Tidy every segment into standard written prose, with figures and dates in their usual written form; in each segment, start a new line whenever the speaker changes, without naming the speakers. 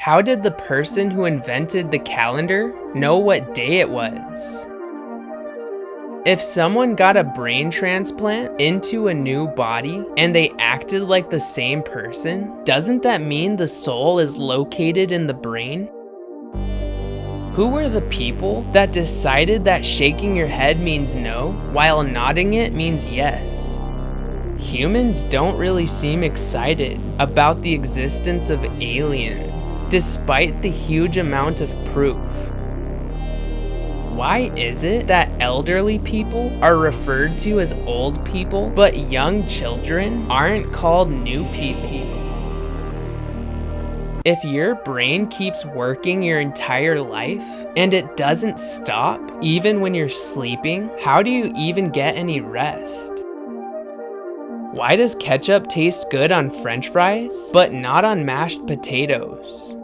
How did the person who invented the calendar know what day it was? If someone got a brain transplant into a new body and they acted like the same person, doesn't that mean the soul is located in the brain? Who were the people that decided that shaking your head means no, while nodding it means yes? Humans don't really seem excited about the existence of aliens, despite the huge amount of proof. Why is it that elderly people are referred to as old people, but young children aren't called new people? If your brain keeps working your entire life and it doesn't stop even when you're sleeping, how do you even get any rest? Why does ketchup taste good on French fries, but not on mashed potatoes?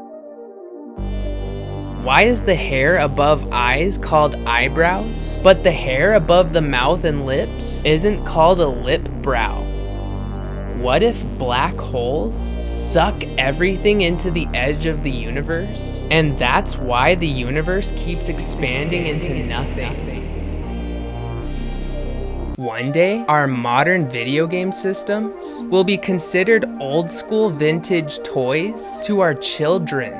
Why is the hair above eyes called eyebrows, but the hair above the mouth and lips isn't called a lip brow? What if black holes suck everything into the edge of the universe, and that's why the universe keeps expanding into nothing? One day, our modern video game systems will be considered old school vintage toys to our children.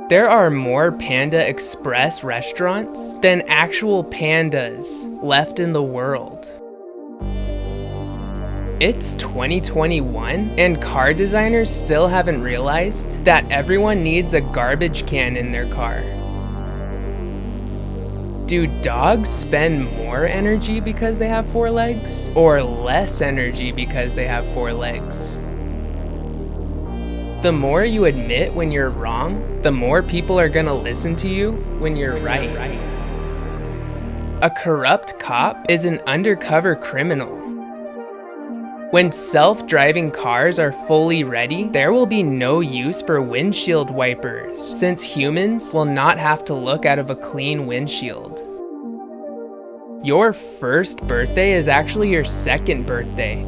There are more Panda Express restaurants than actual pandas left in the world. It's 2021 and car designers still haven't realized that everyone needs a garbage can in their car. Do dogs spend more energy because they have 4 legs, or less energy because they have 4 legs? The more you admit when you're wrong, the more people are gonna listen to you when you're right. A corrupt cop is an undercover criminal. When self-driving cars are fully ready, there will be no use for windshield wipers, since humans will not have to look out of a clean windshield. Your first birthday is actually your second birthday.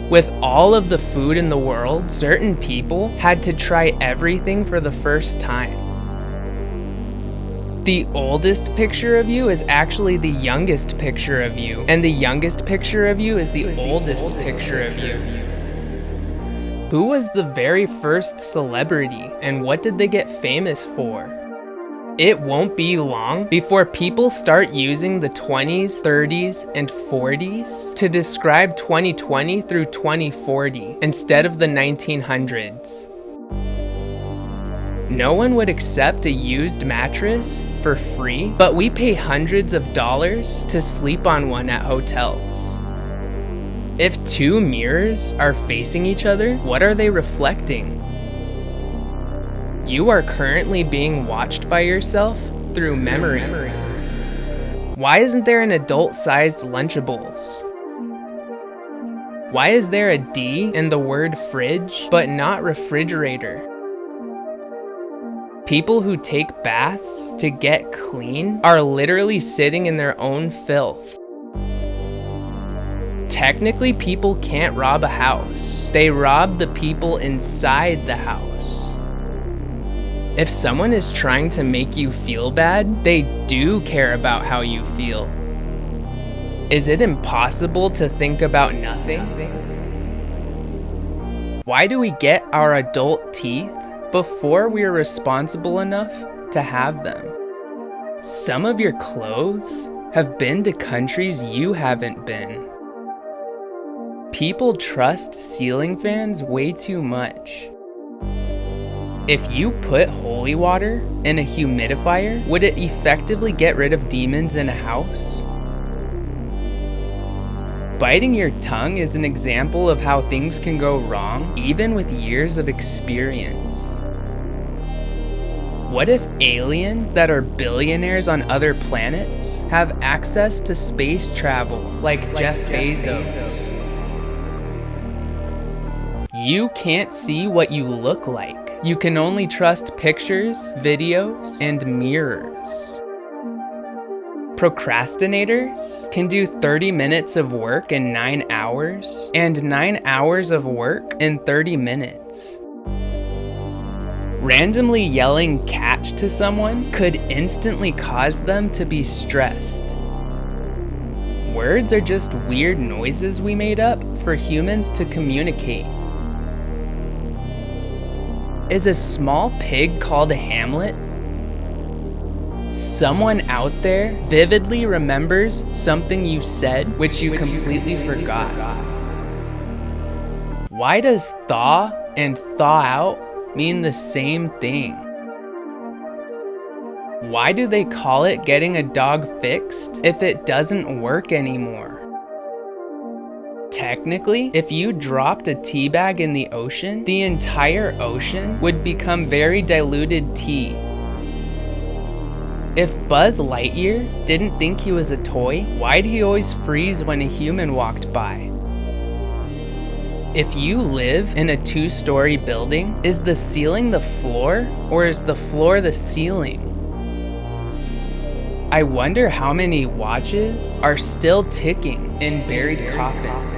With all of the food in the world, certain people had to try everything for the first time. The oldest picture of you is actually the youngest picture of you, and the youngest picture of you is the oldest picture of you. Who was the very first celebrity, and what did they get famous for? It won't be long before people start using the 20s, 30s, and 40s to describe 2020 through 2040 instead of the 1900s. No one would accept a used mattress for free, but we pay hundreds of dollars to sleep on one at hotels. If 2 mirrors are facing each other, what are they reflecting? You are currently being watched by yourself through memories. Why isn't there an adult-sized Lunchables? Why is there a D in the word fridge, but not refrigerator? People who take baths to get clean are literally sitting in their own filth. Technically, people can't rob a house. They rob the people inside the house. If someone is trying to make you feel bad, they do care about how you feel. Is it impossible to think about nothing? Why do we get our adult teeth before we are responsible enough to have them? Some of your clothes have been to countries you haven't been. People trust ceiling fans way too much. If you put holy water in a humidifier, would it effectively get rid of demons in a house? Biting your tongue is an example of how things can go wrong, even with years of experience. What if aliens that are billionaires on other planets have access to space travel, like Jeff Bezos? You can't see what you look like. You can only trust pictures, videos, and mirrors. Procrastinators can do 30 minutes of work in 9 hours, and 9 hours of work in 30 minutes. Randomly yelling catch to someone could instantly cause them to be stressed. Words are just weird noises we made up for humans to communicate. Is a small pig called a hamlet? Someone out there vividly remembers something you said which you completely forgot. Why does thaw and thaw out mean the same thing? Why do they call it getting a dog fixed if it doesn't work anymore? Technically, if you dropped a tea bag in the ocean, the entire ocean would become very diluted tea. If Buzz Lightyear didn't think he was a toy, why'd he always freeze when a human walked by? If you live in a 2-story building, is the ceiling the floor or is the floor the ceiling? I wonder how many watches are still ticking in buried coffins.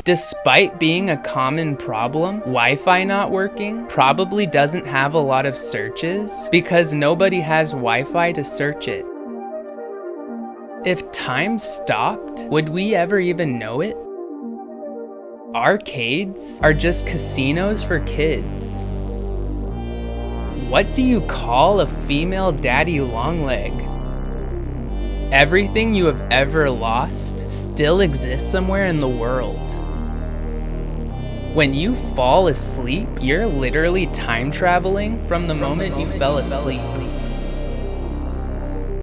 Despite being a common problem, Wi-Fi not working probably doesn't have a lot of searches because nobody has Wi-Fi to search it. If time stopped, would we ever even know it? Arcades are just casinos for kids. What do you call a female daddy longleg? Everything you have ever lost still exists somewhere in the world. When you fall asleep, you're literally time traveling from the moment you fell asleep.